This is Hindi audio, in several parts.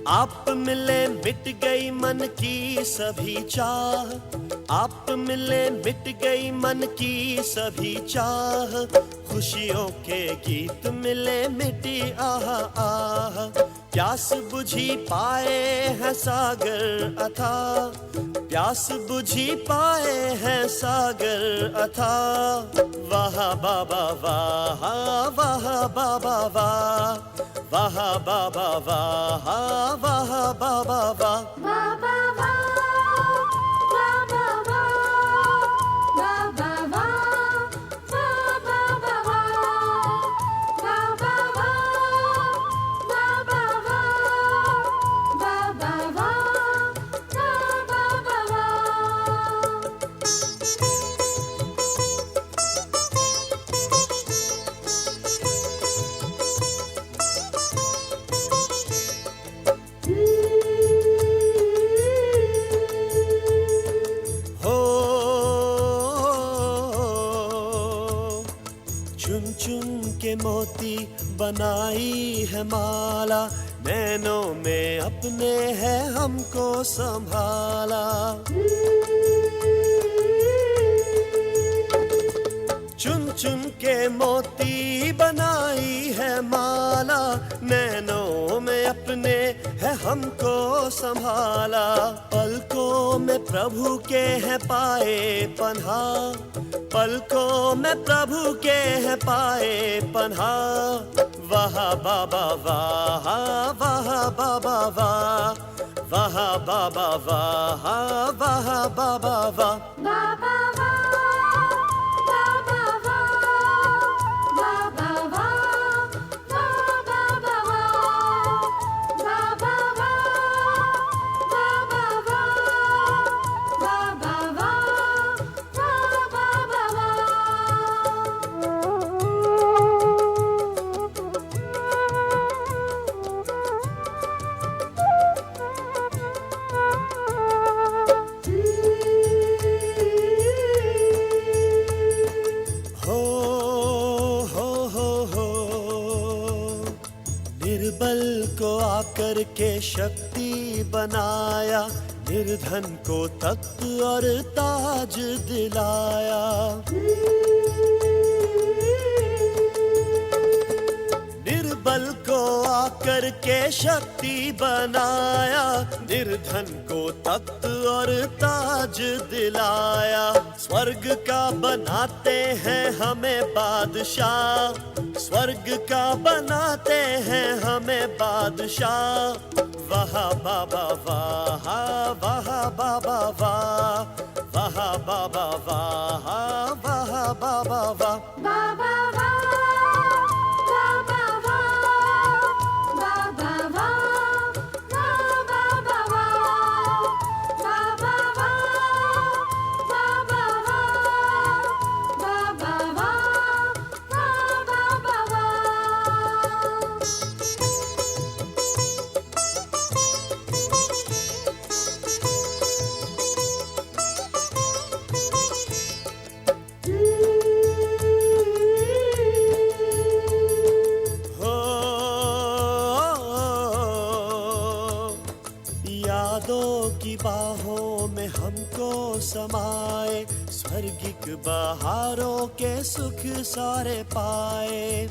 आप मिले मिट गई मन की सभी चाह, आप मिले मिट गई मन की सभी चाह, खुशियों के गीत मिले मिटी आह आह। प्यास बुझी पाए हैं सागर अथाह, प्यास बुझी पाए हैं सागर अथाह। वाह बाबा वाह, वाह बाबा वाह, वाह बाबा वाह, वाह बाबा वाह। बाबा वाह, बाबा वाह, बाबा वाह, बाबा वाह, बाबा वाह, बाबा वाह, बाबा वाह, बाबा वाह। चुन चुन के मोती बनाई है माला, नैनों में अपने है हमको संभाला। चुन चुन के मोती बनाई है माला, नैनों में अपने है हमको संभाला। पलकों में प्रभु के है पाए पन्हा, पलकों में प्रभु के है पाए पन्हा। वाह बाबा वाह, वाह बाबा वाह, वाह बाबा वाह, वाह बाबा वाह। बाबा वाह, बाबा वाह, बाबा वाह, बाबा वाह, बाबा वाह, बाबा वाह, बाबा वाह, बाबा हो निर्बल को आकर के शक्ति बनाया, निर्धन को तख्त और ताज दिलाया। निर्बल को आकर के शक्ति बनाया, निर्धन को तख्त और ताज दिलाया। स्वर्ग का बनाते हैं हमें बादशाह, स्वर्ग का बनाते हैं हमें बादशाह। वाह बाबा वाह, वाह बाबा वाह, वाह बाबा वाह, वाह बाबा वाह। बाबा वाह, बाबा वाह, बाबा वाह, बाबा वाह, बाबा वाह, बाबा वाह, बाबा वाह, बाबा वाह। यादों की बाहों में हमको समाए, स्वर्गिक बहारों के सुख सारे पाए।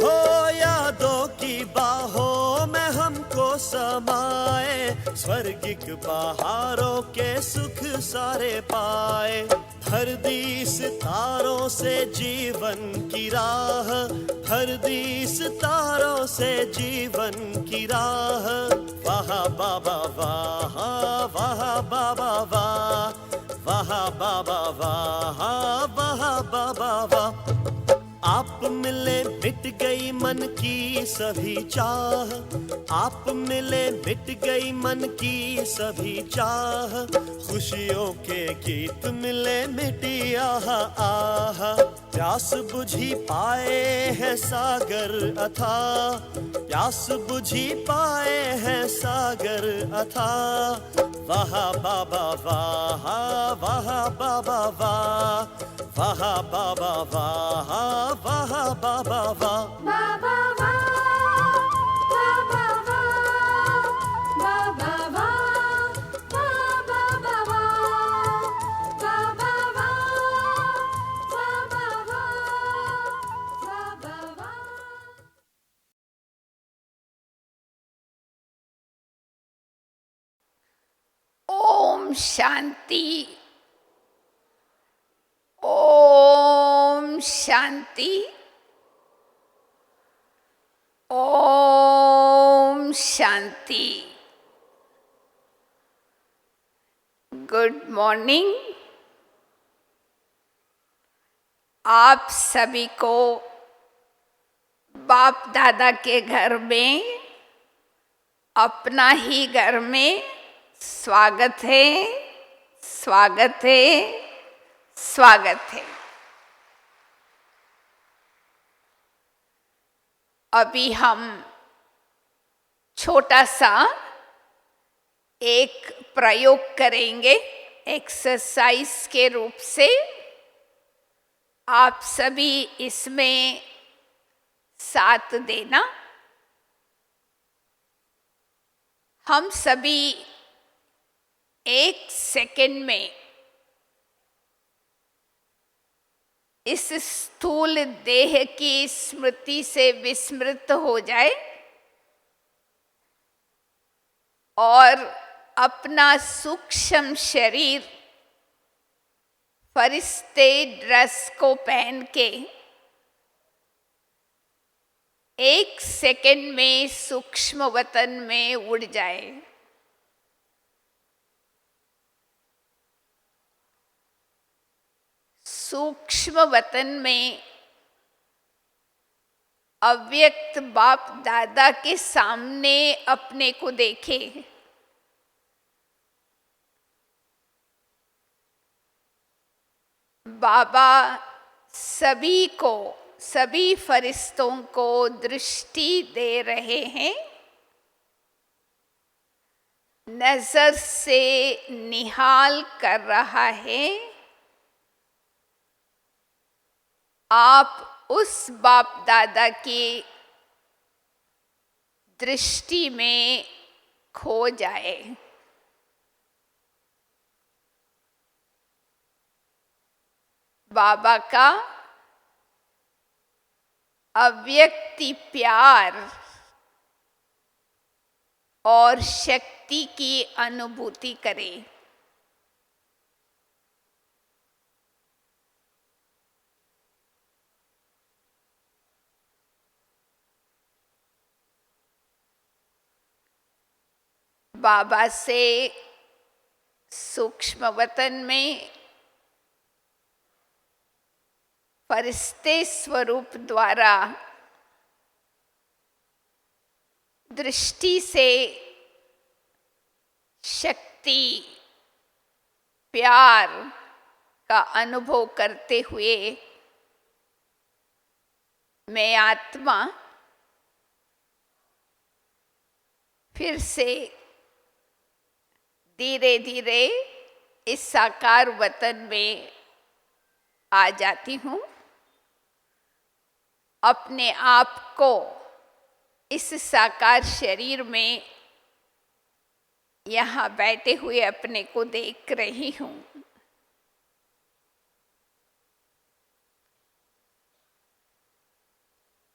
हो यादों की बाहों में हमको समाए, स्वर्गिक बहारों के सुख सारे पाए। भर दी सितारों से जीवन की राह, भर दी सितारों से जीवन की राह। वाह बाबा वाह, वाह बाबा वाह, वाह बाबा वाह, वाह बाबा वाह। आप मिले मिट गई मन की सभी चाह, आप मिले मिट गई मन की सभी चाह, खुशियों के गीत मिले मिटी आह आह। प्यास बुझी पाए हैं सागर अथाह, प्यास बुझी पाए हैं सागर अथाह। वाह बाबा वाह, वाह बाबा वाह, वाह बाबा वाह, वाह बाबा वाह। बाबा वाह। शांति। ओम शांति। ओम शांति। Good morning. आप सभी को बाप दादा के घर में, अपना ही घर में स्वागत है, स्वागत है, स्वागत है। अभी हम छोटा सा एक प्रयोग करेंगे एक्सरसाइज के रूप से। आप सभी इसमें साथ देना। हम सभी 1 सेकंड में इस स्थूल देह की स्मृति से विस्मृत हो जाए और अपना सूक्ष्म शरीर फरिश्ते ड्रेस को पहन के 1 सेकंड में सूक्ष्म वतन में उड़ जाए। सूक्ष्म वतन में अव्यक्त बाप दादा के सामने अपने को देखे। बाबा सभी को, सभी फरिश्तों को दृष्टि दे रहे हैं। नजर से निहाल कर रहा है। आप उस बाप दादा की दृष्टि में खो जाए। बाबा का अव्यक्ति प्यार और शक्ति की अनुभूति करें। बाबा से सूक्ष्म वतन में फरिश्ते स्वरूप द्वारा दृष्टि से शक्ति प्यार का अनुभव करते हुए मैं आत्मा फिर से धीरे धीरे इस साकार वतन में आ जाती हूँ। अपने आप को इस साकार शरीर में यहाँ बैठे हुए अपने को देख रही हूँ।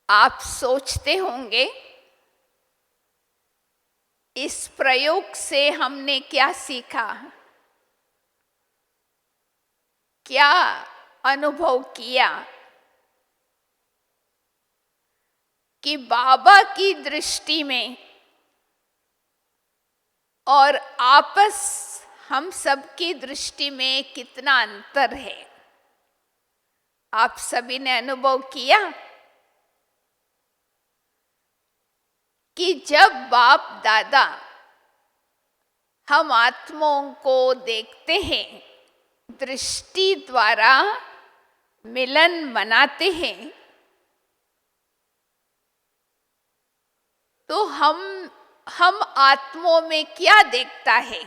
आप सोचते होंगे इस प्रयोग से हमने क्या सीखा, क्या अनुभव किया कि बाबा की दृष्टि में और आपस हम सबकी दृष्टि में कितना अंतर है। आप सभी ने अनुभव किया कि जब बाप दादा हम आत्माओं को देखते हैं, दृष्टि द्वारा मिलन मनाते हैं, तो हम आत्माओं में क्या देखता है,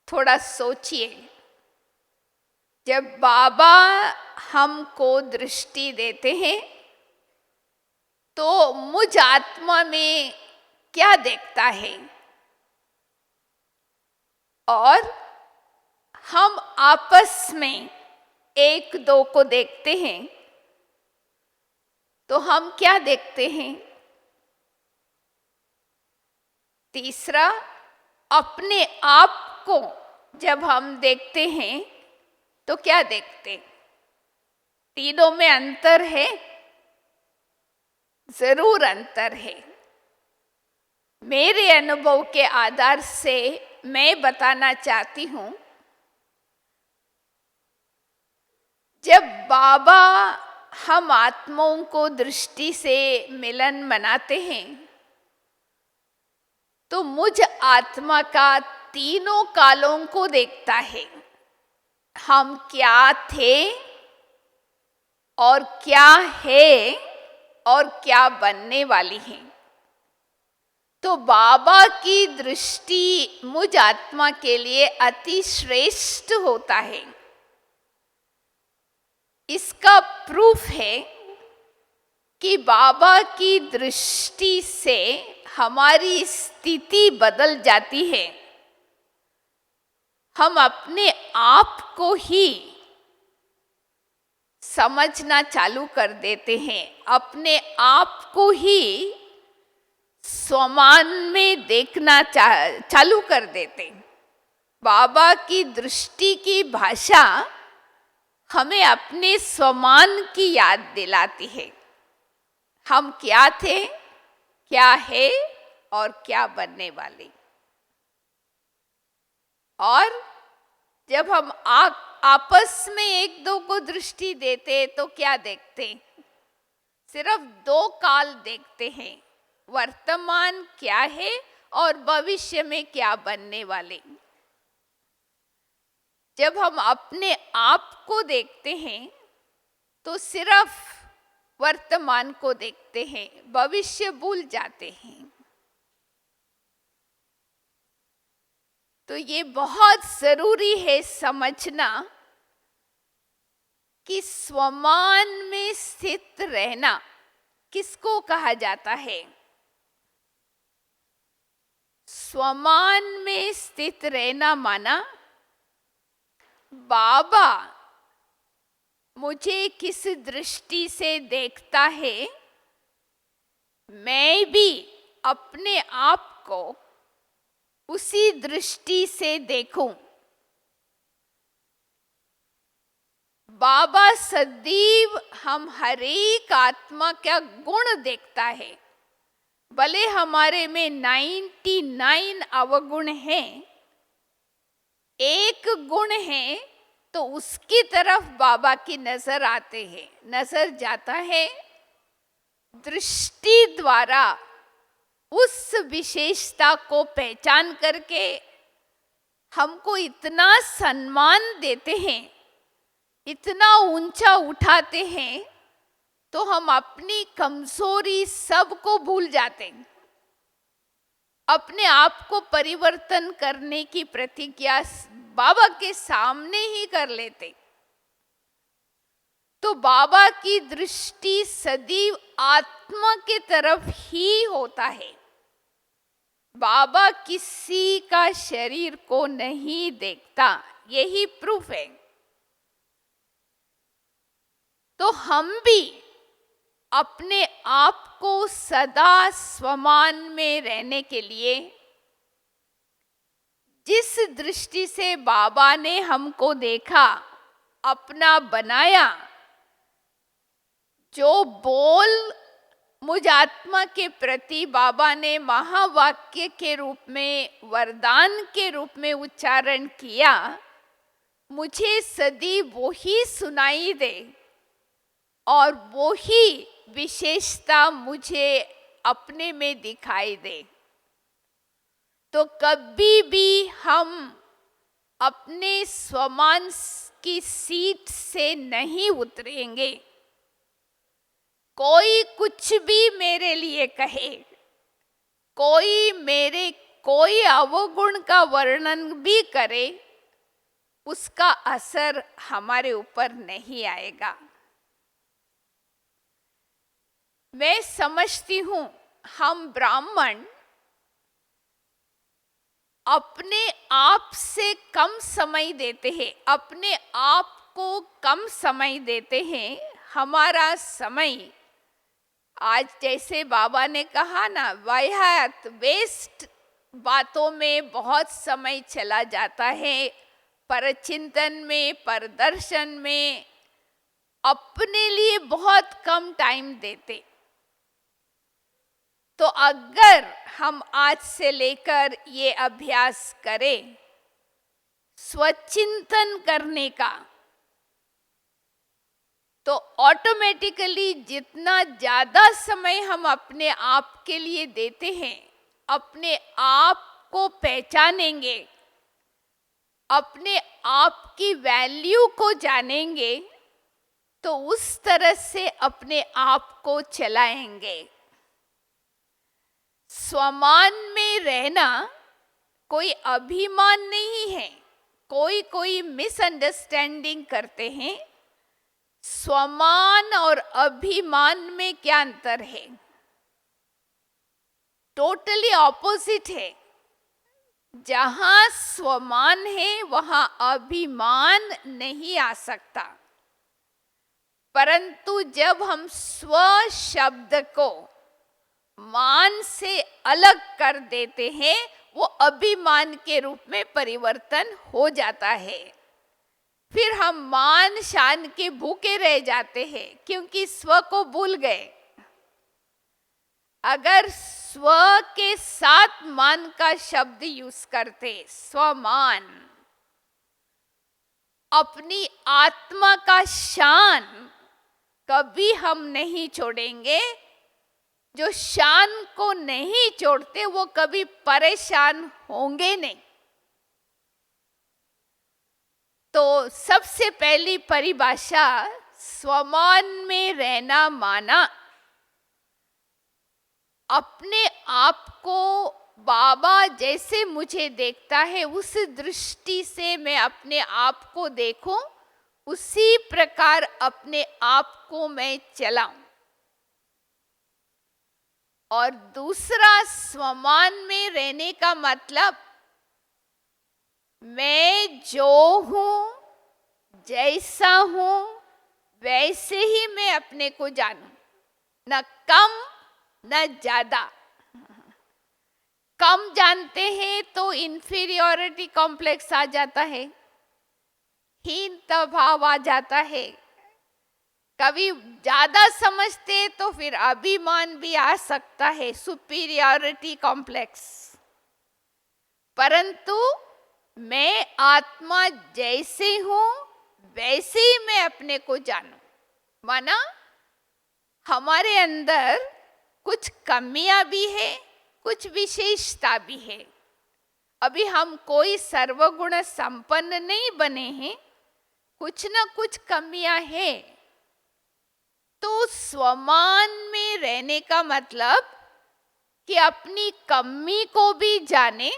थोड़ा सोचिए। जब बाबा हमको दृष्टि देते हैं तो मुझ आत्मा में क्या देखता है, और हम आपस में एक दो को देखते हैं तो हम क्या देखते हैं। तीसरा, अपने आप को जब हम देखते हैं तो क्या देखते? तीनों में अंतर है, जरूर अंतर है। मेरे अनुभव के आधार से मैं बताना चाहती हूं, जब बाबा हम आत्माओं को दृष्टि से मिलन मनाते हैं तो मुझ आत्मा का तीनों कालों को देखता है। हम क्या थे और क्या है और क्या बनने वाली हैं। तो बाबा की दृष्टि मुझ आत्मा के लिए अति श्रेष्ठ होता है। इसका प्रूफ है कि बाबा की दृष्टि से हमारी स्थिति बदल जाती है। हम अपने आप को ही समझना चालू कर देते हैं, अपने आप को ही स्वमान में देखना चालू कर देते। बाबा की दृष्टि की भाषा हमें अपने स्वमान की याद दिलाती है। हम क्या थे, क्या है और क्या बनने वाले। और जब हम आपस में एक दो को दृष्टि देते तो क्या देखते? सिर्फ दो काल देखते हैं, वर्तमान क्या है और भविष्य में क्या बनने वाले। जब हम अपने आप को देखते हैं तो सिर्फ वर्तमान को देखते हैं, भविष्य भूल जाते हैं। तो ये बहुत जरूरी है समझना कि स्वमान में स्थित रहना किसको कहा जाता है। स्वमान में स्थित रहना माना बाबा मुझे किस दृष्टि से देखता है, मैं भी अपने आप को उसी दृष्टि से देखूं। बाबा सदैव हम हर एक आत्मा का गुण देखता है। भले हमारे में 99 अवगुण हैं, एक गुण है तो उसकी तरफ बाबा की नजर आते हैं, नजर जाता है। दृष्टि द्वारा उस विशेषता को पहचान करके हमको इतना सम्मान देते हैं, इतना ऊंचा उठाते हैं, तो हम अपनी कमजोरी सबको भूल जाते हैं। अपने आप को परिवर्तन करने की प्रतिज्ञा बाबा के सामने ही कर लेते। तो बाबा की दृष्टि सदैव आत्मा के तरफ ही होता है। बाबा किसी का शरीर को नहीं देखता, यही प्रूफ है। तो हम भी अपने आप को सदा स्वमान में रहने के लिए जिस दृष्टि से बाबा ने हमको देखा, अपना बनाया, जो बोल मुझ आत्मा के प्रति बाबा ने महावाक्य के रूप में, वरदान के रूप में उच्चारण किया, मुझे सदैव वो ही सुनाई दे और वो ही विशेषता मुझे अपने में दिखाई दे। तो कभी भी हम अपने स्वमान की सीट से नहीं उतरेंगे। कोई कुछ भी मेरे लिए कहे, कोई अवगुण का वर्णन भी करे, उसका असर हमारे ऊपर नहीं आएगा। मैं समझती हूं हम ब्राह्मण अपने आप से कम समय देते हैं, अपने आप को कम समय देते हैं। हमारा समय आज जैसे बाबा ने कहा ना, वाह्यात वेस्ट बातों में बहुत समय चला जाता है, परचिंतन में, परदर्शन में, अपने लिए बहुत कम टाइम देते। तो अगर हम आज से लेकर ये अभ्यास करें स्वचिंतन करने का, तो ऑटोमेटिकली जितना ज्यादा समय हम अपने आप के लिए देते हैं, अपने आप को पहचानेंगे, अपने आप की वैल्यू को जानेंगे, तो उस तरह से अपने आप को चलाएंगे। स्वमान में रहना कोई अभिमान नहीं है। कोई मिसअंडरस्टैंडिंग करते हैं। स्वमान और अभिमान में क्या अंतर है? टोटली ऑपोजिट है। जहां स्वमान है वहां अभिमान नहीं आ सकता। परंतु जब हम स्व शब्द को मान से अलग कर देते हैं, वो अभिमान के रूप में परिवर्तन हो जाता है। फिर हम मान शान के भूखे रह जाते हैं, क्योंकि स्व को भूल गए। अगर स्व के साथ मान का शब्द यूज करते, स्वमान, अपनी आत्मा का शान कभी हम नहीं छोड़ेंगे। जो शान को नहीं छोड़ते वो कभी परेशान होंगे नहीं। तो सबसे पहली परिभाषा स्वमान में रहना माना, अपने आप को बाबा जैसे मुझे देखता है उस दृष्टि से मैं अपने आप को देखूं, उसी प्रकार अपने आप को मैं चलाऊं। और दूसरा, स्वमान में रहने का मतलब मैं जो हूं, जैसा हूं, वैसे ही मैं अपने को जानूं, न कम न ज्यादा। कम जानते हैं तो इंफीरियोरिटी कॉम्प्लेक्स आ जाता है, हीनता भाव आ जाता है। कभी ज्यादा समझते तो फिर अभिमान भी आ सकता है, सुपीरियरिटी कॉम्प्लेक्स। परंतु मैं आत्मा जैसे हूं वैसे ही मैं अपने को जानूं, माना हमारे अंदर कुछ कमियां भी है, कुछ विशेषता भी है। अभी हम कोई सर्वगुण संपन्न नहीं बने हैं, कुछ ना कुछ कमियां हैं। तो स्वमान में रहने का मतलब कि अपनी कमी को भी जाने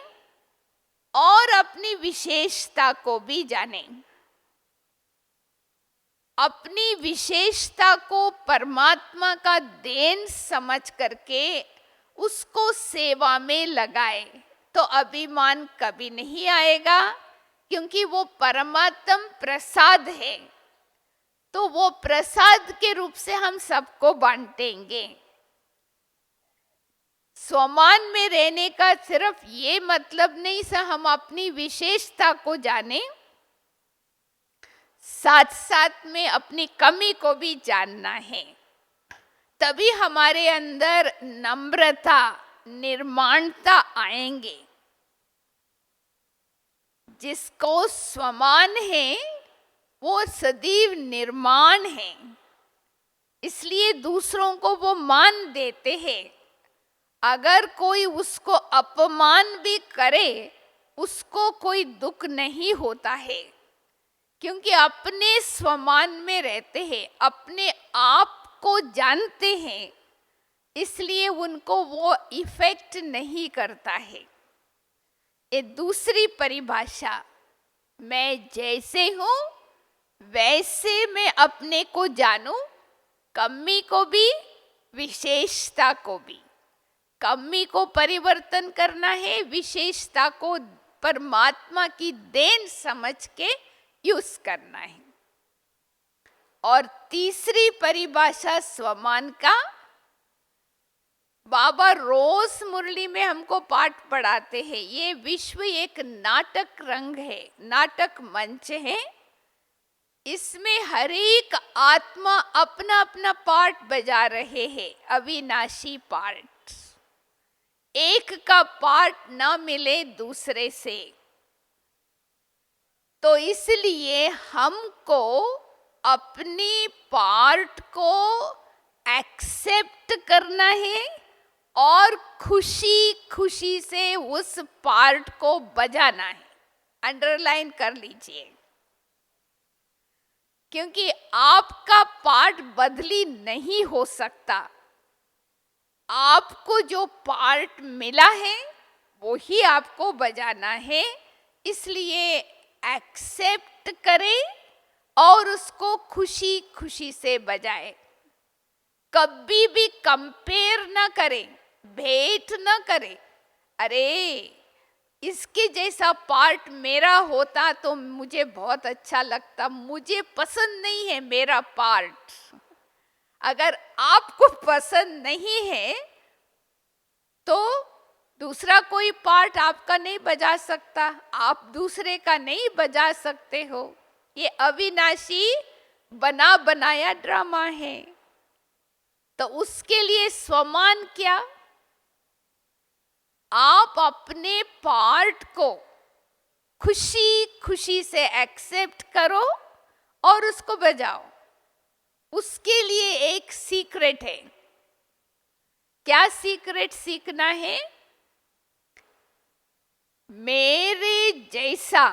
और अपनी विशेषता को भी जाने। अपनी विशेषता को परमात्मा का देन समझ करके उसको सेवा में लगाए, तो अभिमान कभी नहीं आएगा, क्योंकि वो परमात्म प्रसाद है। तो वो प्रसाद के रूप से हम सबको बांटेंगे। स्वमान में रहने का सिर्फ ये मतलब नहीं से हम अपनी विशेषता को जाने, साथ साथ में अपनी कमी को भी जानना है। तभी हमारे अंदर नम्रता, निर्माणता आएंगे। जिसको स्वमान है वो सदैव निर्माण है, इसलिए दूसरों को वो मान देते हैं। अगर कोई उसको अपमान भी करे, उसको कोई दुख नहीं होता है, क्योंकि अपने स्वमान में रहते हैं, अपने आप को जानते हैं, इसलिए उनको वो इफेक्ट नहीं करता है। ये दूसरी परिभाषा, मैं जैसे हूं वैसे मैं अपने को जानूं, कमी को भी विशेषता को भी। कमी को परिवर्तन करना है, विशेषता को परमात्मा की देन समझ के यूज करना है। और तीसरी परिभाषा स्वमान का, बाबा रोज मुरली में हमको पाठ पढ़ाते हैं। ये विश्व एक नाटक रंग है, नाटक मंच है। इसमें हर एक आत्मा अपना अपना पार्ट बजा रहे हैं, अविनाशी पार्ट। एक का पार्ट ना मिले दूसरे से, तो इसलिए हमको अपनी पार्ट को एक्सेप्ट करना है और खुशी खुशी से उस पार्ट को बजाना है। अंडरलाइन कर लीजिए, क्योंकि आपका पार्ट बदली नहीं हो सकता। आपको जो पार्ट मिला है वो ही आपको बजाना है। इसलिए एक्सेप्ट करें और उसको खुशी खुशी से बजाएं। कभी भी कंपेयर ना करें, भेंट ना करें। अरे इसके जैसा पार्ट मेरा होता तो मुझे बहुत अच्छा लगता, मुझे पसंद नहीं है मेरा पार्ट। अगर आपको पसंद नहीं है तो दूसरा कोई पार्ट आपका नहीं बजा सकता, आप दूसरे का नहीं बजा सकते हो। ये अविनाशी बना बनाया ड्रामा है। तो उसके लिए स्वमान क्या? आप अपने पार्ट को खुशी खुशी से एक्सेप्ट करो और उसको बजाओ। उसके लिए एक सीक्रेट है। क्या सीक्रेट सीखना है? मेरे जैसा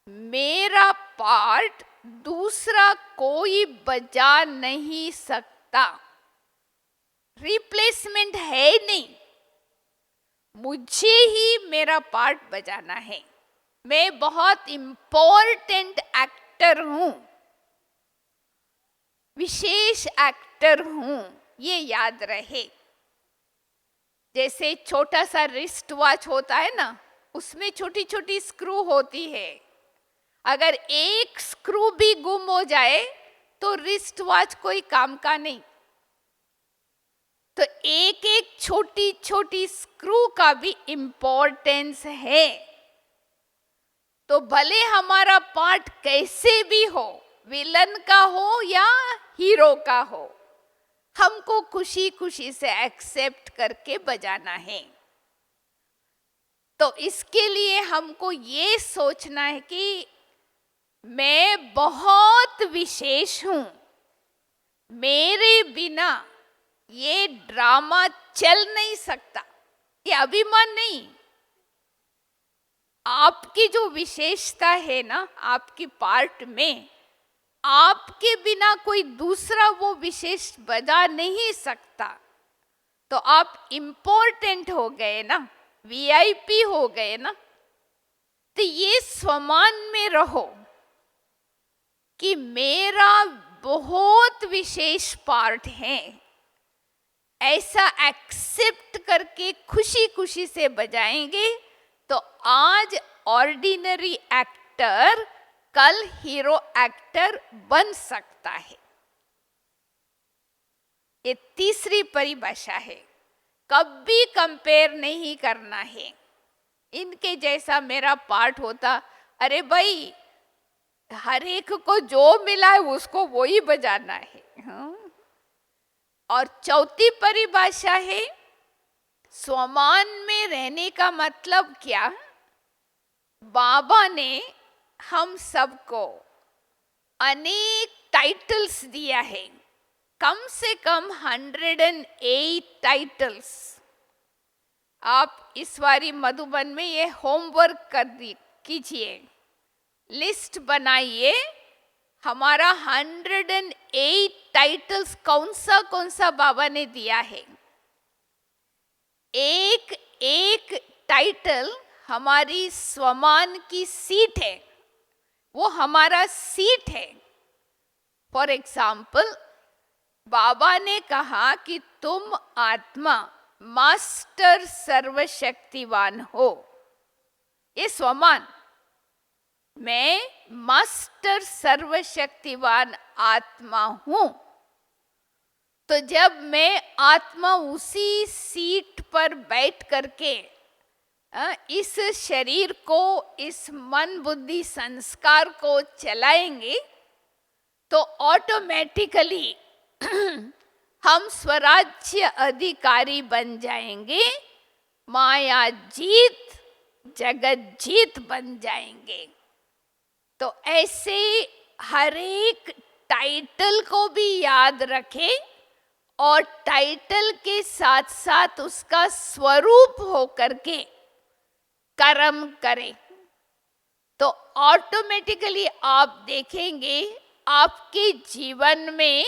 मेरा पार्ट दूसरा कोई बजा नहीं सकता, रिप्लेसमेंट है नहीं। मुझे ही मेरा पार्ट बजाना है। मैं बहुत इंपॉर्टेंट एक्टर हूं, विशेष एक्टर हूं, ये याद रहे। जैसे छोटा सा रिस्ट वॉच होता है ना, उसमें छोटी छोटी स्क्रू होती है। अगर एक स्क्रू भी गुम हो जाए तो रिस्ट वॉच कोई काम का नहीं। तो एक एक छोटी छोटी स्क्रू का भी इंपॉर्टेंस है। तो भले हमारा पार्ट कैसे भी हो, विलन का हो या हीरो का हो, हमको खुशी खुशी से एक्सेप्ट करके बजाना है। तो इसके लिए हमको ये सोचना है कि मैं बहुत विशेष हूं, मेरे बिना ये ड्रामा चल नहीं सकता। ये अभिमान नहीं, आपकी जो विशेषता है ना आपकी पार्ट में, आपके बिना कोई दूसरा वो विशेष बजा नहीं सकता। तो आप इम्पोर्टेंट हो गए ना, वीआईपी हो गए ना। तो ये स्वमान में रहो कि मेरा बहुत विशेष पार्ट है। ऐसा एक्सेप्ट करके खुशी खुशी से बजाएंगे तो आज ऑर्डिनरी एक्टर कल हीरो एक्टर बन सकता है। ये तीसरी परिभाषा है। कभी कंपेयर नहीं करना है। इनके जैसा मेरा पार्ट होता, अरे भाई हर एक को जो मिला है उसको वो ही बजाना है। हाँ? और चौथी परिभाषा है, स्वमान में रहने का मतलब क्या? बाबा ने हम सबको अनेक टाइटल्स दिया है, कम से कम 108 टाइटल्स। आप इस बारी मधुबन में ये होमवर्क कीजिए, लिस्ट बनाइए। हमारा 108 टाइटल्स कौन सा बाबा ने दिया है। एक एक टाइटल हमारी स्वमान की सीट है, वो हमारा सीट है। फॉर एग्जाम्पल, बाबा ने कहा कि तुम आत्मा मास्टर सर्वशक्तिवान हो। ये स्वमान, मैं मास्टर सर्वशक्तिवान आत्मा हूं। तो जब मैं आत्मा उसी सीट पर बैठ करके इस शरीर को, इस मन बुद्धि संस्कार को चलाएंगे, तो ऑटोमेटिकली हम स्वराज्य अधिकारी बन जाएंगे, माया जीत जगत जीत बन जाएंगे। तो ऐसे हर एक टाइटल को भी याद रखें और टाइटल के साथ साथ उसका स्वरूप हो करके कर्म करें, तो ऑटोमेटिकली आप देखेंगे आपके जीवन में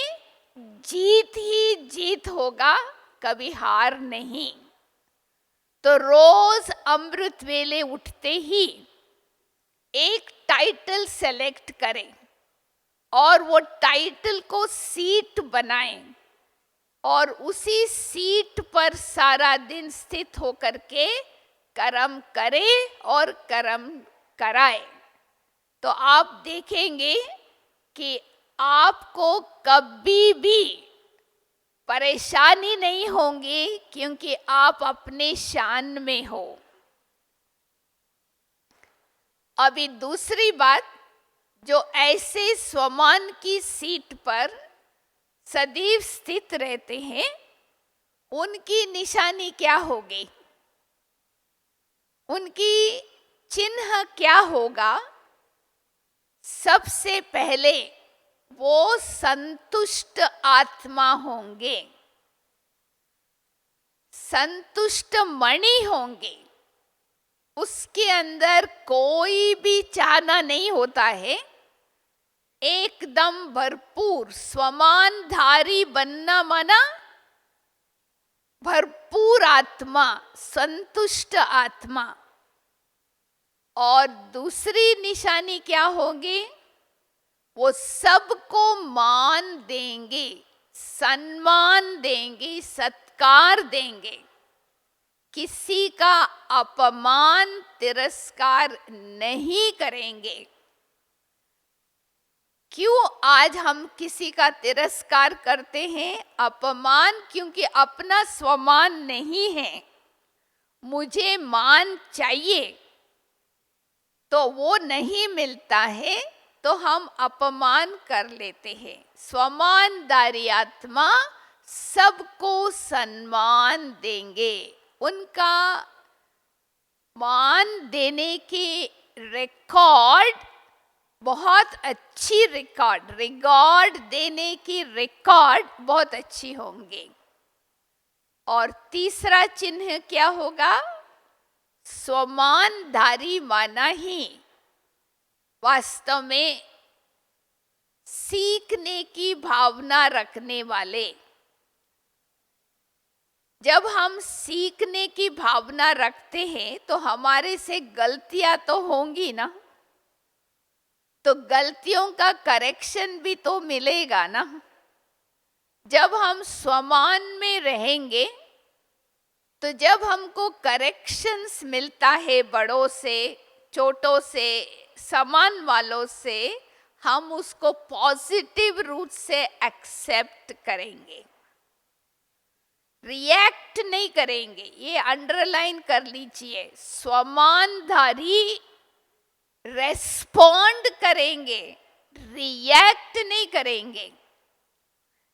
जीत ही जीत होगा, कभी हार नहीं। तो रोज अमृत वेले उठते ही एक टाइटल सेलेक्ट करें और वो टाइटल को सीट बनाएं और उसी सीट पर सारा दिन स्थित होकर के कर्म करें और कर्म कराए। तो आप देखेंगे कि आपको कभी भी परेशानी नहीं होंगी, क्योंकि आप अपने शान में हो। अभी दूसरी बात, जो ऐसे स्वमान की सीट पर सदैव स्थित रहते हैं, उनकी निशानी क्या होगी, उनकी चिन्ह क्या होगा? सबसे पहले वो संतुष्ट आत्मा होंगे, संतुष्ट मणि होंगे। उसके अंदर कोई भी चाहना नहीं होता है, एकदम भरपूर स्वमानधारी बनना माना भरपूर आत्मा, संतुष्ट आत्मा। और दूसरी निशानी क्या होगी? वो सबको मान देंगे, सम्मान देंगे, सत्कार देंगे, किसी का अपमान तिरस्कार नहीं करेंगे। क्यों आज हम किसी का तिरस्कार करते हैं, अपमान? क्योंकि अपना स्वमान नहीं है, मुझे मान चाहिए, तो वो नहीं मिलता है तो हम अपमान कर लेते हैं। स्वमानदारी आत्मा सबको सम्मान देंगे, उनका मान देने की रिकॉर्ड बहुत अच्छी रिकॉर्ड देने की रिकॉर्ड बहुत अच्छी होंगे। और तीसरा चिन्ह क्या होगा? स्वमानधारी माना ही वास्तव में सीखने की भावना रखने वाले। जब हम सीखने की भावना रखते हैं तो हमारे से गलतियां तो होंगी ना, तो गलतियों का करेक्शन भी तो मिलेगा ना। जब हम स्वमान में रहेंगे तो जब हमको करेक्शंस मिलता है बड़ों से, छोटों से, समान वालों से, हम उसको पॉजिटिव रूप से एक्सेप्ट करेंगे, रिएक्ट नहीं करेंगे। ये अंडरलाइन कर लीजिए, स्वमानधारी रेस्पॉन्ड करेंगे, रिएक्ट नहीं करेंगे।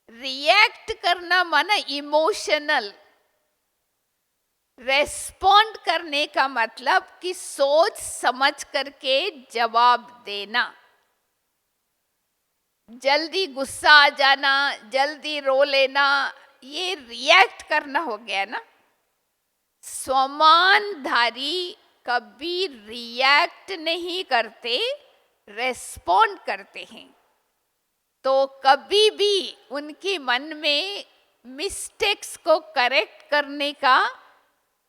रिएक्ट करना माना इमोशनल, रेस्पॉन्ड करने का मतलब कि सोच समझ करके जवाब देना। जल्दी गुस्सा आ जाना, जल्दी रो लेना, ये रिएक्ट करना हो गया ना। स्वमानधारी कभी रिएक्ट नहीं करते, रेस्पॉन्ड करते हैं। तो कभी भी उनके मन में मिस्टेक्स को करेक्ट करने का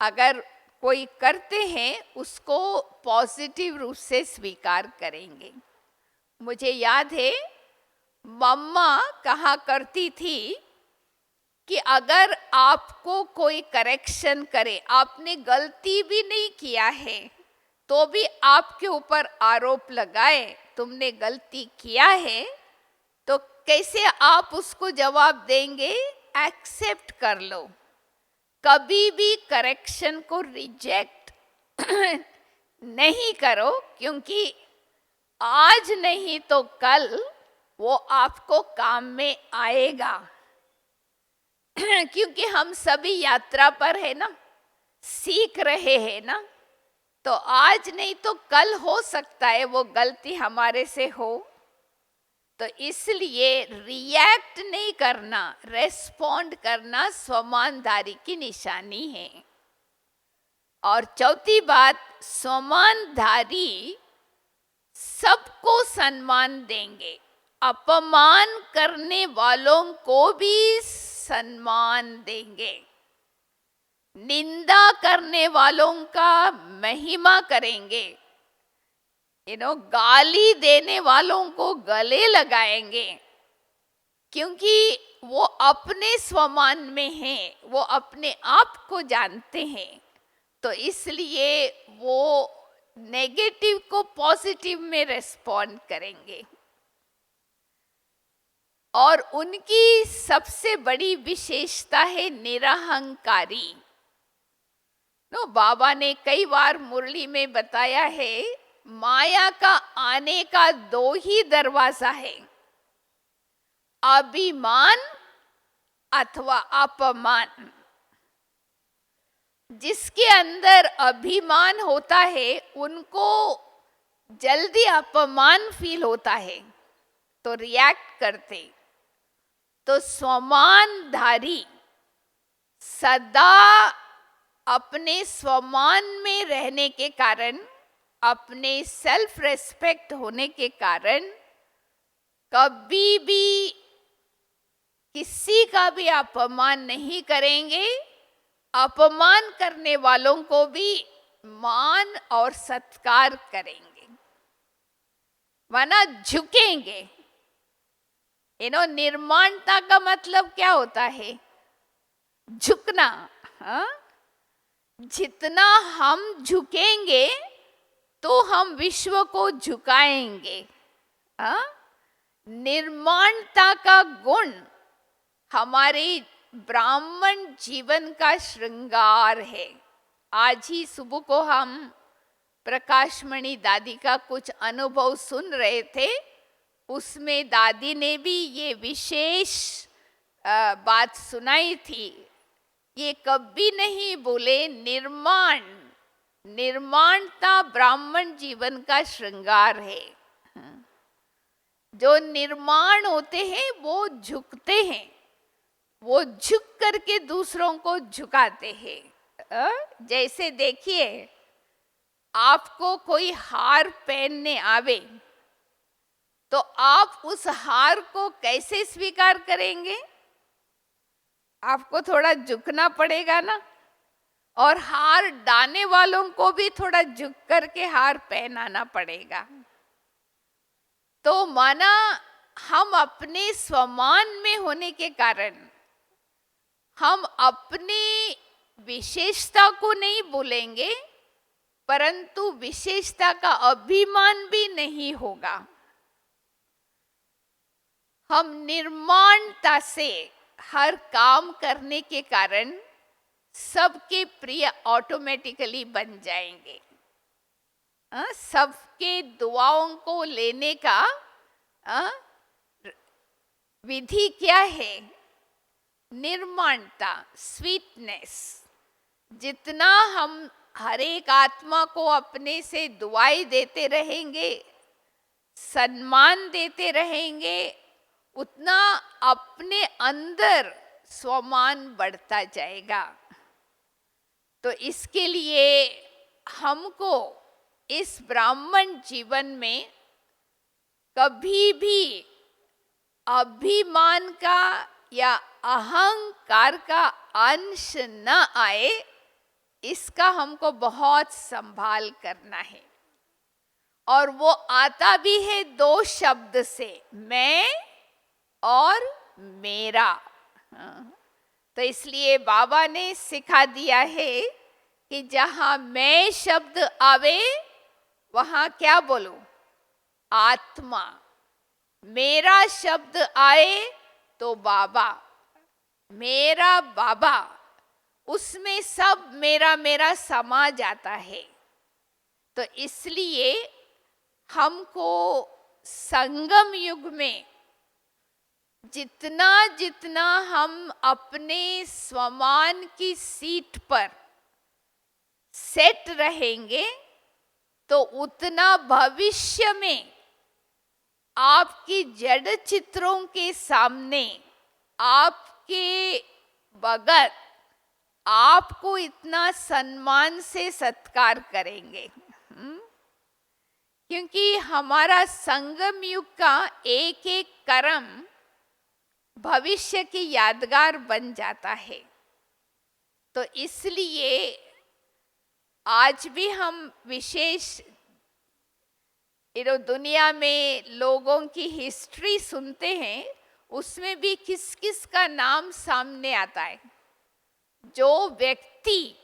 अगर कोई करते हैं, उसको पॉजिटिव रूप से स्वीकार करेंगे। मुझे याद है मम्मा कहा करती थी कि अगर आपको कोई करेक्शन करे, आपने गलती भी नहीं किया है तो भी आपके ऊपर आरोप लगाए तुमने गलती किया है, तो कैसे आप उसको जवाब देंगे? एक्सेप्ट कर लो, कभी भी करेक्शन को रिजेक्ट नहीं करो, क्योंकि आज नहीं तो कल वो आपको काम में आएगा। क्योंकि हम सभी यात्रा पर है ना, सीख रहे हैं ना, तो आज नहीं तो कल हो सकता है वो गलती हमारे से हो। तो इसलिए रिएक्ट नहीं करना, रेस्पॉन्ड करना स्वमानधारी की निशानी है। और चौथी बात, स्वमानधारी सबको सम्मान देंगे, अपमान करने वालों को भी सम्मान देंगे, निंदा करने वालों का महिमा करेंगे, गाली देने वालों को गले लगाएंगे, क्योंकि वो अपने स्वमान में हैं, वो अपने आप को जानते हैं। तो इसलिए वो नेगेटिव को पॉजिटिव में रेस्पॉन्ड करेंगे। और उनकी सबसे बड़ी विशेषता है निरहंकारी। बाबा ने कई बार मुरली में बताया है, माया का आने का 2 ही दरवाजा है, अभिमान अथवा अपमान। जिसके अंदर अभिमान होता है उनको जल्दी अपमान फील होता है, तो रिएक्ट करते। तो स्वमानधारी सदा अपने स्वमान में रहने के कारण, अपने सेल्फ रेस्पेक्ट होने के कारण कभी भी किसी का भी अपमान नहीं करेंगे, अपमान करने वालों को भी मान और सत्कार करेंगे, माना झुकेंगे। निर्माणता का मतलब क्या होता है? झुकना। जितना हम झुकेंगे तो हम विश्व को झुकाएंगे। निर्माणता का गुण हमारे ब्राह्मण जीवन का श्रृंगार है। आज ही सुबह को हम प्रकाशमणि दादी का कुछ अनुभव सुन रहे थे, उसमें दादी ने भी ये विशेष बात सुनाई थी। ये कभी नहीं बोले निर्माणता ब्राह्मण जीवन का श्रृंगार है। जो निर्माण होते हैं वो झुकते हैं, वो झुक करके दूसरों को झुकाते हैं। जैसे देखिए, आपको कोई हार पहनने आवे तो आप उस हार को कैसे स्वीकार करेंगे? आपको थोड़ा झुकना पड़ेगा ना, और हार डालने वालों को भी थोड़ा झुक करके हार पहनाना पड़ेगा। तो माना हम अपने स्वमान में होने के कारण हम अपनी विशेषता को नहीं भूलेंगे, परंतु विशेषता का अभिमान भी नहीं होगा। हम निर्माणता से हर काम करने के कारण सबके प्रिय ऑटोमेटिकली बन जाएंगे। सबके दुआओं को लेने का विधि क्या है? निर्माणता, स्वीटनेस। जितना हम हर एक आत्मा को अपने से दुआएं देते रहेंगे, सम्मान देते रहेंगे, उतना अपने अंदर स्वमान बढ़ता जाएगा। तो इसके लिए हमको इस ब्राह्मण जीवन में कभी भी अभिमान का या अहंकार का अंश न आए, इसका हमको बहुत संभाल करना है। और वो आता भी है 2 शब्द से, मैं और मेरा। तो इसलिए बाबा ने सिखा दिया है कि जहां मैं शब्द आवे वहां क्या बोलूं? आत्मा। मेरा शब्द आए तो बाबा। मेरा बाबा, उसमें सब मेरा मेरा समा जाता है। तो इसलिए हमको संगम युग में जितना जितना हम अपने स्वमान की सीट पर सेट रहेंगे, तो उतना भविष्य में आपकी जड़ चित्रों के सामने, आपके बगैर आपको इतना सम्मान से सत्कार करेंगे। क्योंकि हमारा संगम युग का एक एक कर्म भविष्य की यादगार बन जाता है। तो इसलिए आज भी हम विशेष दुनिया में लोगों की हिस्ट्री सुनते हैं, उसमें भी किस किस का नाम सामने आता है। जो व्यक्ति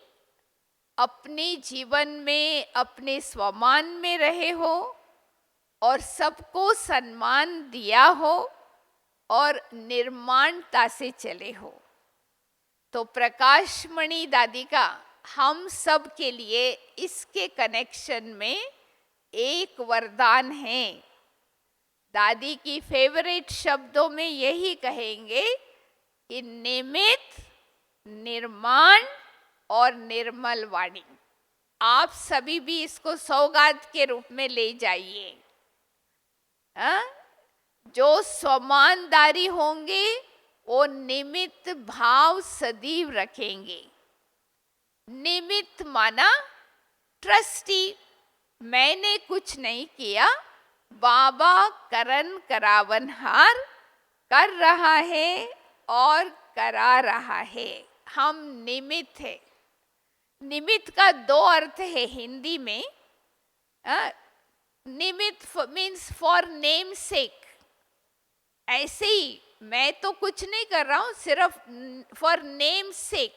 अपने जीवन में अपने स्वमान में रहे हो और सबको सम्मान दिया हो और निर्माणता से चले हो। तो प्रकाशमणि दादी का हम सब के लिए इसके कनेक्शन में एक वरदान है। दादी की फेवरेट शब्दों में यही कहेंगे कि निमित्त, निर्माण और निर्मल वाणी। आप सभी भी इसको सौगात के रूप में ले जाइए। जो स्वमानदारी होंगे वो निमित्त भाव सदैव रखेंगे। निमित्त माना ट्रस्टी, मैंने कुछ नहीं किया, बाबा करन करावनहार कर रहा है और करा रहा है। हम निमित्त है। निमित्त का दो अर्थ है हिंदी में। निमित्त मीन्स फॉर नेम सेक। ऐसे ही मैं तो कुछ नहीं कर रहा हूँ, सिर्फ फॉर नेम सेक।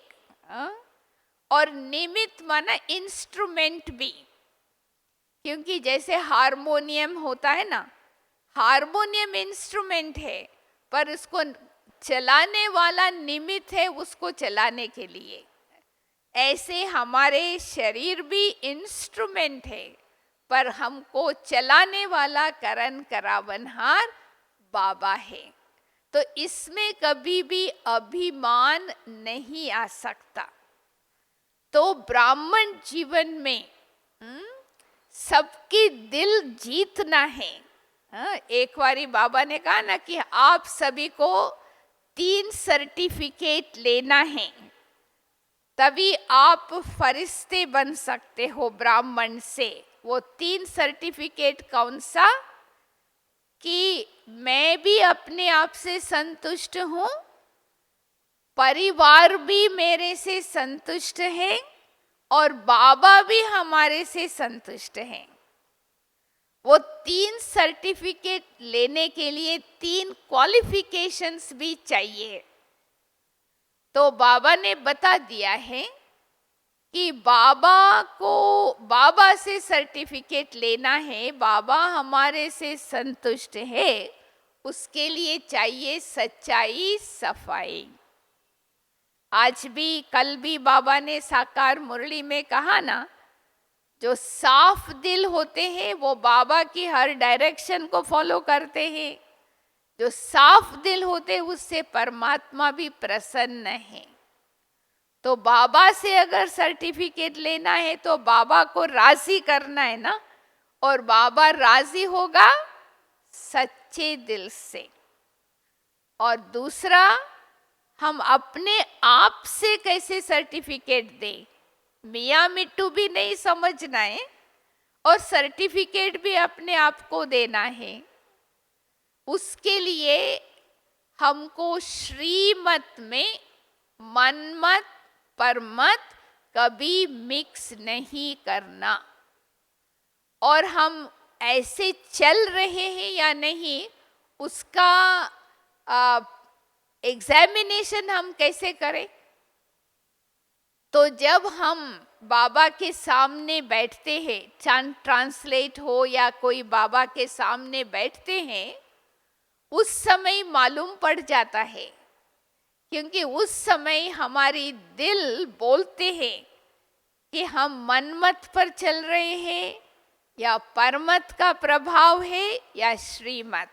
और निमित्त माना इंस्ट्रूमेंट भी, क्योंकि जैसे हारमोनियम होता है ना, हारमोनियम इंस्ट्रूमेंट है पर उसको चलाने वाला निमित्त है उसको चलाने के लिए। ऐसे हमारे शरीर भी इंस्ट्रूमेंट है पर हमको चलाने वाला करन करावनहार बाबा है। तो इसमें कभी भी अभिमान नहीं आ सकता। तो ब्राह्मण जीवन में सबकी दिल जीतना है। एक बारी बाबा ने कहा ना कि आप सभी को 3 सर्टिफिकेट लेना है, तभी आप फरिश्ते बन सकते हो ब्राह्मण से। वो 3 सर्टिफिकेट कौन सा? कि मैं भी अपने आप से संतुष्ट हूँ, परिवार भी मेरे से संतुष्ट है और बाबा भी हमारे से संतुष्ट हैं। वो 3 सर्टिफिकेट लेने के लिए 3 क्वालिफिकेशंस भी चाहिए। तो बाबा ने बता दिया है कि बाबा से सर्टिफिकेट लेना है, बाबा हमारे से संतुष्ट है, उसके लिए चाहिए सच्चाई, सफाई। आज भी कल भी बाबा ने साकार मुरली में कहा ना, जो साफ दिल होते हैं वो बाबा की हर डायरेक्शन को फॉलो करते हैं। जो साफ दिल होते हैं उससे परमात्मा भी प्रसन्न है। तो बाबा से अगर सर्टिफिकेट लेना है तो बाबा को राजी करना है ना, और बाबा राजी होगा सच्चे दिल से। और दूसरा, हम अपने आप से कैसे सर्टिफिकेट दें, मियाँ मिट्टू भी नहीं समझना है और सर्टिफिकेट भी अपने आप को देना है। उसके लिए हमको श्रीमत में मनमत परमत कभी मिक्स नहीं करना। और हम ऐसे चल रहे हैं या नहीं, उसका एग्जामिनेशन हम कैसे करें? तो जब हम बाबा के सामने बैठते हैं, ट्रांसलेट हो या कोई बाबा के सामने बैठते हैं, उस समय मालूम पड़ जाता है क्योंकि उस समय हमारी दिल बोलते हैं कि हम मनमत पर चल रहे हैं या परमत का प्रभाव है या श्रीमत।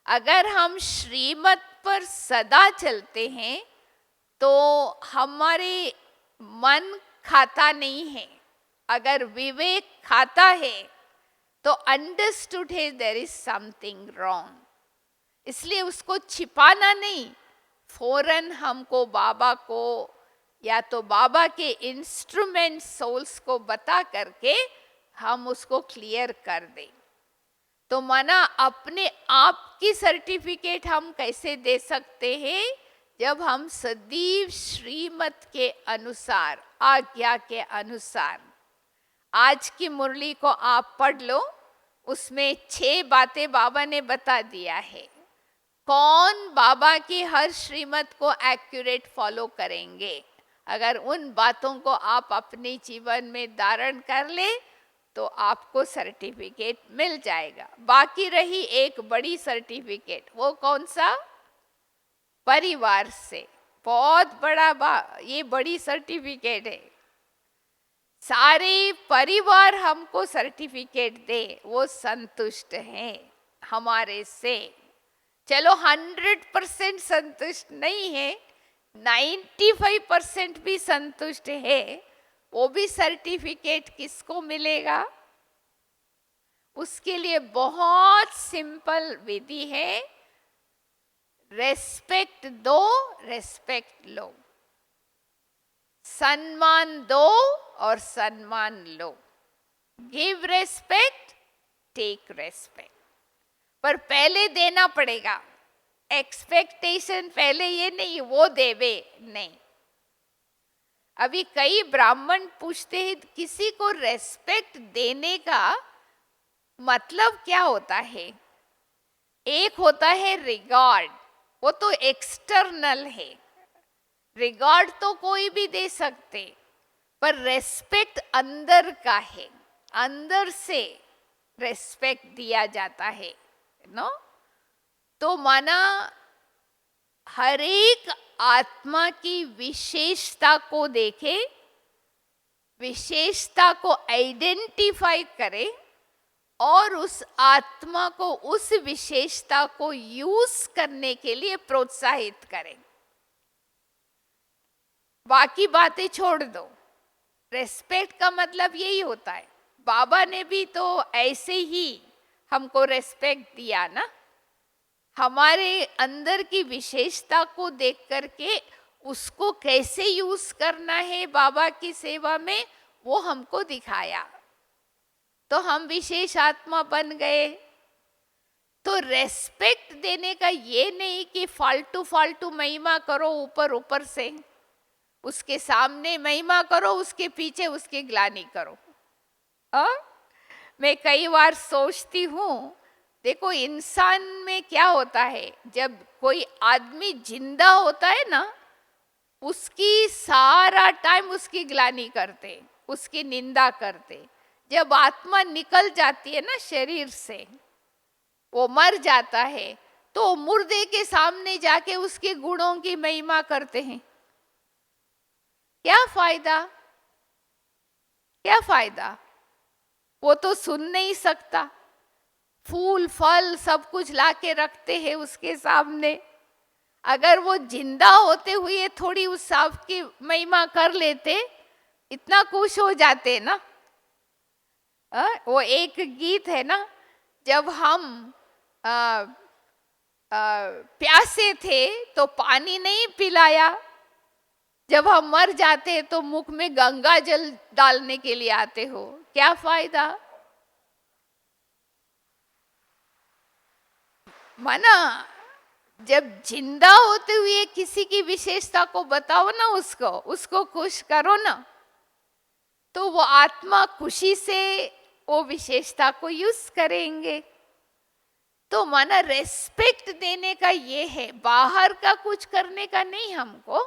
अगर हम श्रीमत पर सदा चलते हैं तो हमारे मन खाता नहीं है। अगर विवेक खाता है तो अंडरस्टूड है देयर इज समथिंग रॉन्ग, इसलिए उसको छिपाना नहीं, फौरन हमको बाबा को या तो बाबा के इंस्ट्रूमेंट सोल्स को बता करके हम उसको क्लियर कर दें। तो माना अपने आप की सर्टिफिकेट हम कैसे दे सकते हैं? जब हम सदैव श्रीमत के अनुसार, आज्ञा के अनुसार। आज की मुरली को आप पढ़ लो, उसमें 6 बातें बाबा ने बता दिया है। कौन बाबा की हर श्रीमत को एक्यूरेट फॉलो करेंगे? अगर उन बातों को आप अपने जीवन में धारण कर ले तो आपको सर्टिफिकेट मिल जाएगा। बाकी रही एक बड़ी सर्टिफिकेट, वो कौन सा? परिवार से। बहुत बड़ा ये बड़ी सर्टिफिकेट है। सारे परिवार हमको सर्टिफिकेट दे, वो संतुष्ट हैं हमारे से। चलो 100% संतुष्ट नहीं है, 95% भी संतुष्ट है, वो भी सर्टिफिकेट किसको मिलेगा? उसके लिए बहुत सिंपल विधि है, रेस्पेक्ट दो, रेस्पेक्ट लो। सम्मान दो और सम्मान लो। Give respect, take respect. पर पहले देना पड़ेगा। एक्सपेक्टेशन पहले ये नहीं वो देवे नहीं। अभी कई ब्राह्मण पूछते हैं किसी को रेस्पेक्ट देने का मतलब क्या होता है? एक होता है रिगार्ड, वो तो एक्सटर्नल है, रिगार्ड तो कोई भी दे सकते, पर रेस्पेक्ट अंदर का है, अंदर से रेस्पेक्ट दिया जाता है नो। तो माना हर एक आत्मा की विशेषता को देखे, विशेषता को आइडेंटिफाई करे और उस आत्मा को उस विशेषता को यूज करने के लिए प्रोत्साहित करें। बाकी बातें छोड़ दो। रेस्पेक्ट का मतलब यही होता है। बाबा ने भी तो ऐसे ही हमको रेस्पेक्ट दिया ना, हमारे अंदर की विशेषता को देख करके उसको कैसे यूज करना है बाबा की सेवा में, वो हमको दिखाया, तो हम विशेष आत्मा बन गए। तो रेस्पेक्ट देने का ये नहीं कि फालतू फालतू महिमा करो ऊपर ऊपर से, उसके सामने महिमा करो, उसके पीछे उसकी ग्लानि करो। मैं कई बार सोचती हूँ, देखो इंसान में क्या होता है, जब कोई आदमी जिंदा होता है ना, उसकी सारा टाइम उसकी ग्लानि करते, उसकी निंदा करते। जब आत्मा निकल जाती है ना शरीर से, वो मर जाता है, तो मुर्दे के सामने जाके उसके गुणों की महिमा करते हैं। क्या फायदा? क्या फायदा? वो तो सुन नहीं सकता। फूल फल सब कुछ लाके रखते हैं उसके सामने। अगर वो जिंदा होते हुए थोड़ी उस सांप की महिमा कर लेते, इतना खुश हो जाते ना। वो एक गीत है ना, जब हम प्यासे थे तो पानी नहीं पिलाया, जब हम मर जाते तो मुख में गंगा जल डालने के लिए आते हो। क्या फायदा? माना जब जिंदा होते हुए किसी की विशेषता को बताओ ना, उसको खुश करो ना, तो वो आत्मा खुशी से वो विशेषता को यूज करेंगे। तो माना रेस्पेक्ट देने का ये है, बाहर का कुछ करने का नहीं हमको।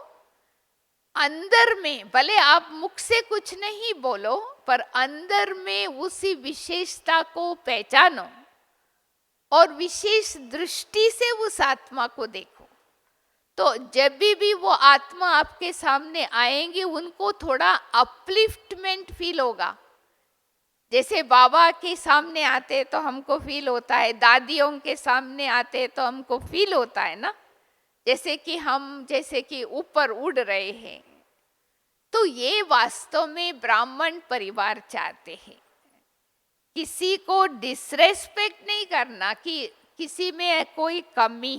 अंदर में भले आप मुख से कुछ नहीं बोलो, पर अंदर में उसी विशेषता को पहचानो और विशेष दृष्टि से उस आत्मा को देखो, तो जब भी वो आत्मा आपके सामने आएंगे उनको थोड़ा अपलिफ्टमेंट फील होगा। जैसे बाबा के सामने आते तो हमको फील होता है, दादियों के सामने आते तो हमको फील होता है ना, जैसे कि ऊपर उड़ रहे हैं। तो ये वास्तव में ब्राह्मण परिवार चाहते हैं। किसी को डिसरेस्पेक्ट नहीं करना कि किसी में कोई कमी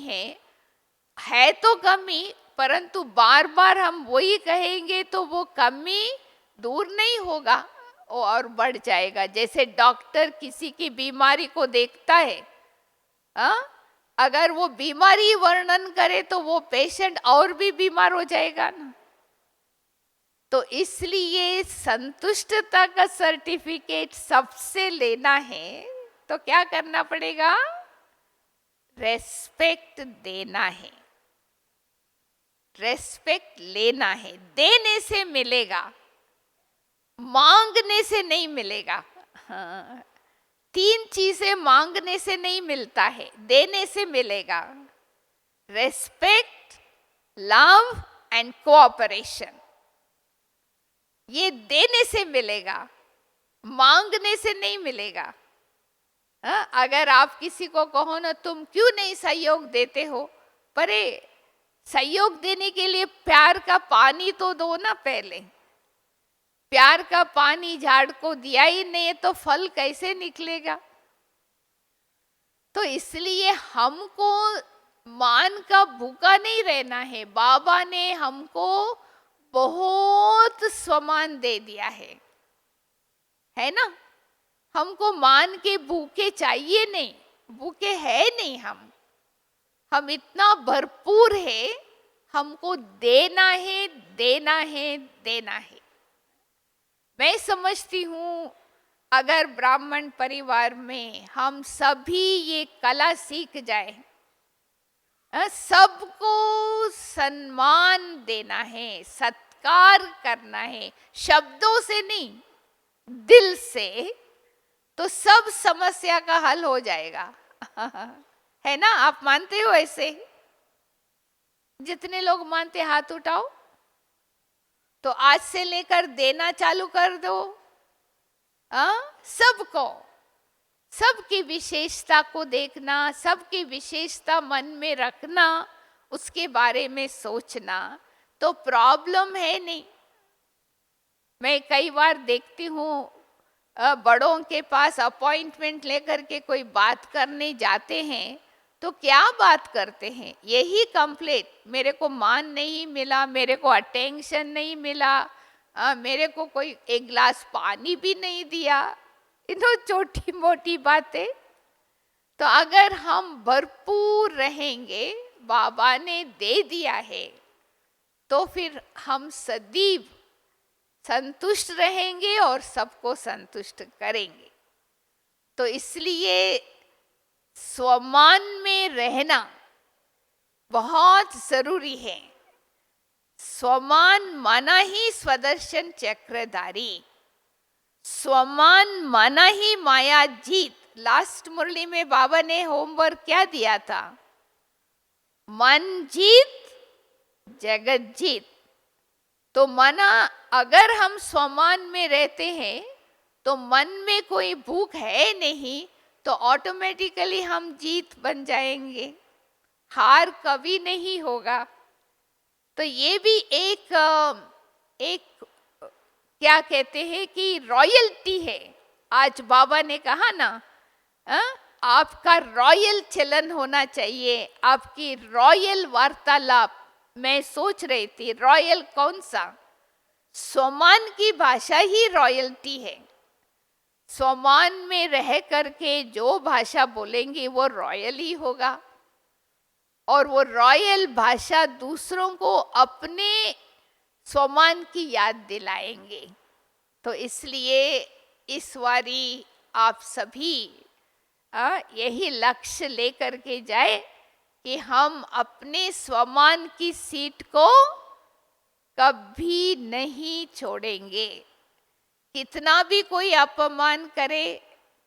है तो कमी, परंतु बार बार हम वही कहेंगे तो वो कमी दूर नहीं होगा और बढ़ जाएगा। जैसे डॉक्टर किसी की बीमारी को देखता है, अगर वो बीमारी वर्णन करे तो वो पेशेंट और भी बीमार हो जाएगा ना। तो इसलिए संतुष्टता का सर्टिफिकेट सबसे लेना है तो क्या करना पड़ेगा? रेस्पेक्ट देना है, रेस्पेक्ट लेना है। देने से मिलेगा, मांगने से नहीं मिलेगा। हाँ, 3 चीजें मांगने से नहीं मिलता है, देने से मिलेगा। रेस्पेक्ट, लव एंड कोऑपरेशन, ये देने से मिलेगा, मांगने से नहीं मिलेगा। अगर आप किसी को कहो ना तुम क्यों नहीं सहयोग देते हो, परे सहयोग देने के लिए प्यार का पानी तो दो ना। पहले प्यार का पानी झाड़ को दिया ही नहीं तो फल कैसे निकलेगा? तो इसलिए हमको मान का भूखा नहीं रहना है। बाबा ने हमको बहुत सम्मान दे दिया है ना। हमको मान के भूखे चाहिए नहीं, भूखे है नहीं हम इतना भरपूर है। हमको देना है, देना है, देना है। मैं समझती हूँ अगर ब्राह्मण परिवार में हम सभी ये कला सीख जाए, सबको सम्मान देना है, सत्कार करना है, शब्दों से नहीं दिल से, तो सब समस्या का हल हो जाएगा। है ना? आप मानते हो ऐसे? जितने लोग मानते हाथ उठाओ। तो आज से लेकर देना चालू कर दो। सबको, सबकी विशेषता को देखना, सबकी विशेषता मन में रखना, उसके बारे में सोचना, तो प्रॉब्लम है नहीं। मैं कई बार देखती हूँ बड़ों के पास अपॉइंटमेंट लेकर के कोई बात करने जाते हैं तो क्या बात करते हैं? यही कंप्लेंट, मेरे को मान नहीं मिला, मेरे को अटेंशन नहीं मिला, मेरे को कोई एक गिलास पानी भी नहीं दिया। इन्हों छोटी मोटी बातें। तो अगर हम भरपूर रहेंगे, बाबा ने दे दिया है, तो फिर हम सदैव संतुष्ट रहेंगे और सबको संतुष्ट करेंगे। तो इसलिए स्वमान में रहना बहुत जरूरी है। स्वमान माना ही स्वदर्शन चक्रधारी, स्वमान माना ही माया जीत। लास्ट मुरली में बाबा ने होमवर्क क्या दिया था? मन जीत जगत जीत। तो माना अगर हम स्वमान में रहते हैं तो मन में कोई भूख है नहीं, तो ऑटोमेटिकली हम जीत बन जाएंगे, हार कभी नहीं होगा। तो ये भी एक क्या कहते हैं कि रॉयल्टी है। आज बाबा ने कहा ना, आपका रॉयल चलन होना चाहिए, आपकी रॉयल वार्तालाप। मैं सोच रही थी रॉयल कौन सा? स्वमान की भाषा ही रॉयल्टी है। स्वमान में रह करके जो भाषा बोलेंगे वो रॉयल ही होगा, और वो रॉयल भाषा दूसरों को अपने स्वमान की याद दिलाएंगे। तो इसलिए इस बारी आप सभी यही लक्ष्य लेकर के जाए कि हम अपने स्वमान की सीट को कभी नहीं छोड़ेंगे। कितना भी कोई अपमान करे,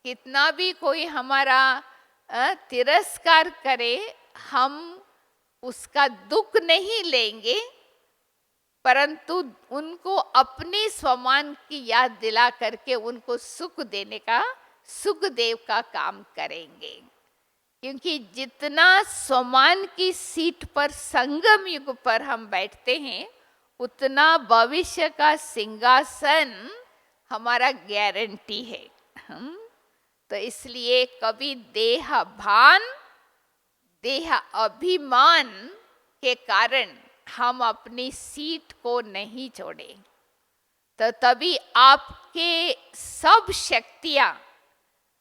कितना भी कोई हमारा तिरस्कार करे, हम उसका दुख नहीं लेंगे, परंतु उनको अपने स्वमान की याद दिला करके उनको सुख देने का, सुखदेव का काम करेंगे। क्योंकि जितना स्वमान की सीट पर, संगम युग पर हम बैठते हैं, उतना भविष्य का सिंहासन हमारा गारंटी है। तो इसलिए कभी देह भान, देह अभिमान के कारण हम अपनी सीट को नहीं छोड़े, तो तभी आपके सब शक्तियां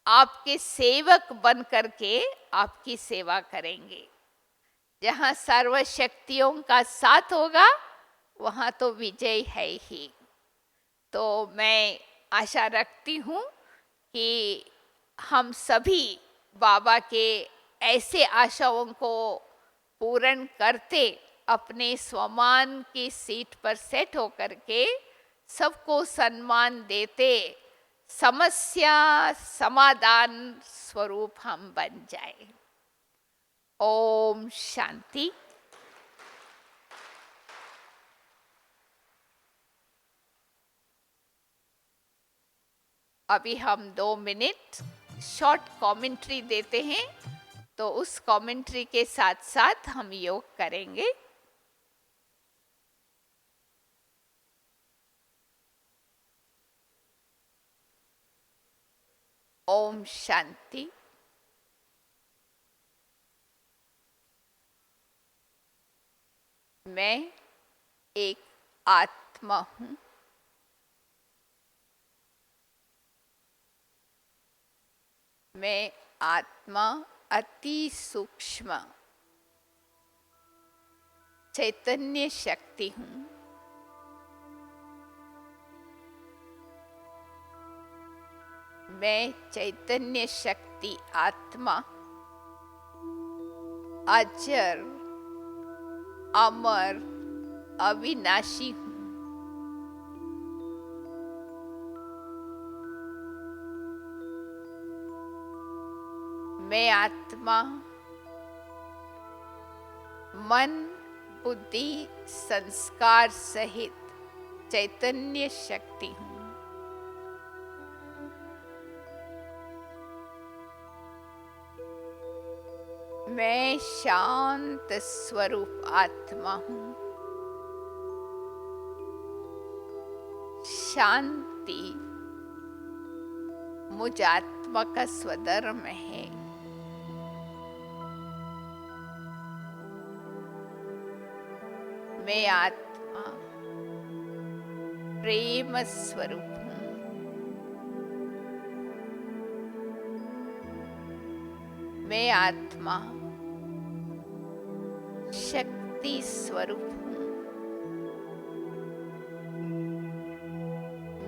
आपके सेवक बन करके आपकी सेवा करेंगे। जहाँ सर्वशक्तियों का साथ होगा वहाँ तो विजय है ही। तो मैं आशा रखती हूँ कि हम सभी बाबा के ऐसे आशाओं को पूर्ण करते, अपने स्वमान की सीट पर सेट होकर के सबको सम्मान देते, समस्या समाधान स्वरूप हम बन जाए। ओम शांति। अभी हम 2 मिनट शॉर्ट कमेंट्री देते हैं, तो उस कमेंट्री के साथ साथ हम योग करेंगे। ओम शांति। मैं एक आत्मा हूँ। मैं आत्मा अति सूक्ष्म चैतन्य शक्ति हूँ। मैं चैतन्य शक्ति आत्मा अजर अमर अविनाशी हूँ। मैं आत्मा मन बुद्धि संस्कार सहित चैतन्य शक्ति हूँ। मैं शांत स्वरूप आत्मा हूँ। शांति मुझ आत्मा का स्वधर्म है। मैं आत्मा प्रेम स्वरूप हूँ। मैं आत्मा शक्ति स्वरूप हूँ।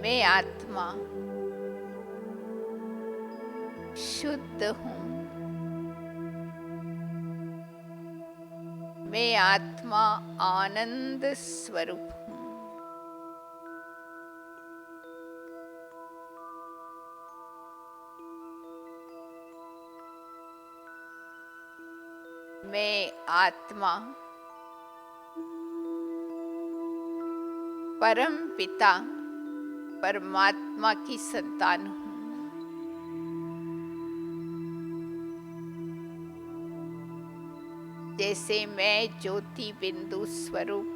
मैं आत्मा शुद्ध हूँ। मैं आत्मा आनंद स्वरूप हूँ। मैं आत्मा परम पिता परमात्मा की संतान हूँ। जैसे मैं ज्योति बिंदु स्वरूप,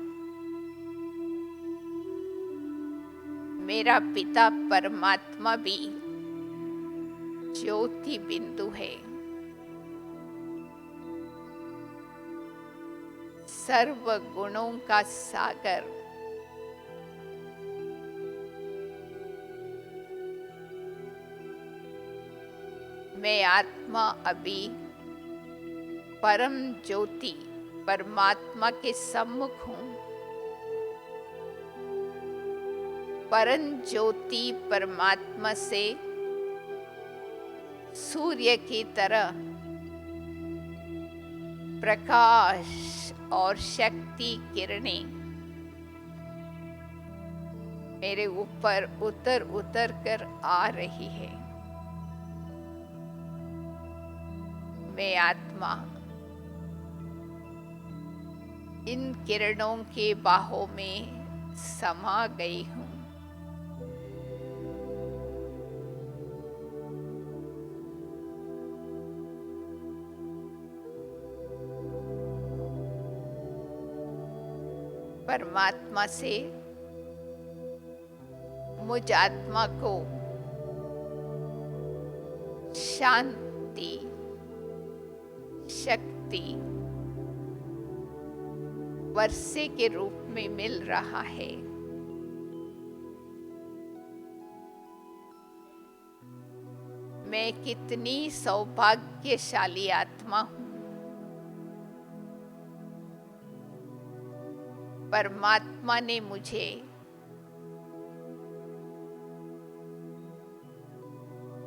मेरा पिता परमात्मा भी ज्योति बिंदु है। सर्व गुणों का सागर मैं आत्मा अभी परम ज्योति परमात्मा के सम्मुख हूँ। परम ज्योति परमात्मा से सूर्य की तरह प्रकाश और शक्ति किरणें मेरे ऊपर उतर उतर कर आ रही है। मैं आत्मा इन किरणों के बाहों में समा गई हूँ। परमात्मा से मुझ आत्मा को शांति, शक्ति वर्षे के रूप में मिल रहा है। मैं कितनी सौभाग्यशाली आत्मा हूँ। परमात्मा ने मुझे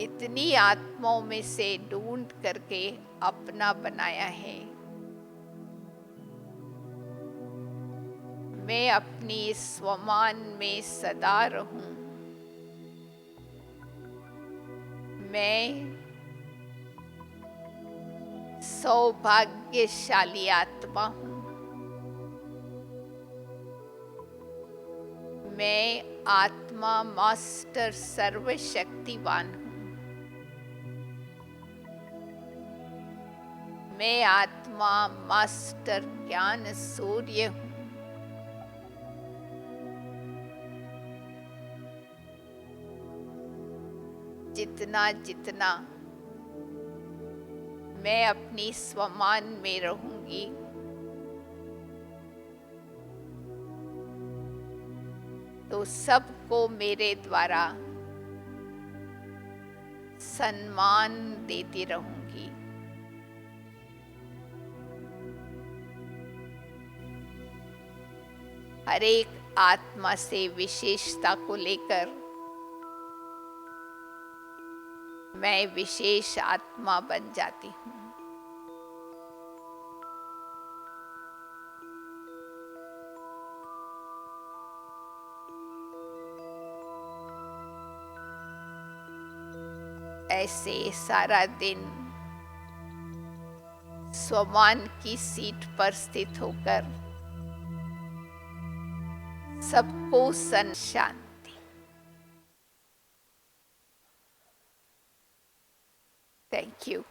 इतनी आत्माओं में से ढूंढ करके अपना बनाया है। मैं अपनी स्वमान में सदा रहूं। मैं सौभाग्यशाली आत्मा हूं। मैं आत्मा मास्टर सर्वशक्तिवान हूं। मैं आत्मा मास्टर ज्ञान सूर्य हूं। जितना जितना मैं अपनी स्वमान में रहूंगी, तो सबको मेरे द्वारा सम्मान देती रहूंगी। हर एक आत्मा से विशेषता को लेकर मैं विशेष आत्मा बन जाती हूँ। ऐसे सारा दिन स्वमान की सीट पर स्थित होकर सबको शांति। Thank you.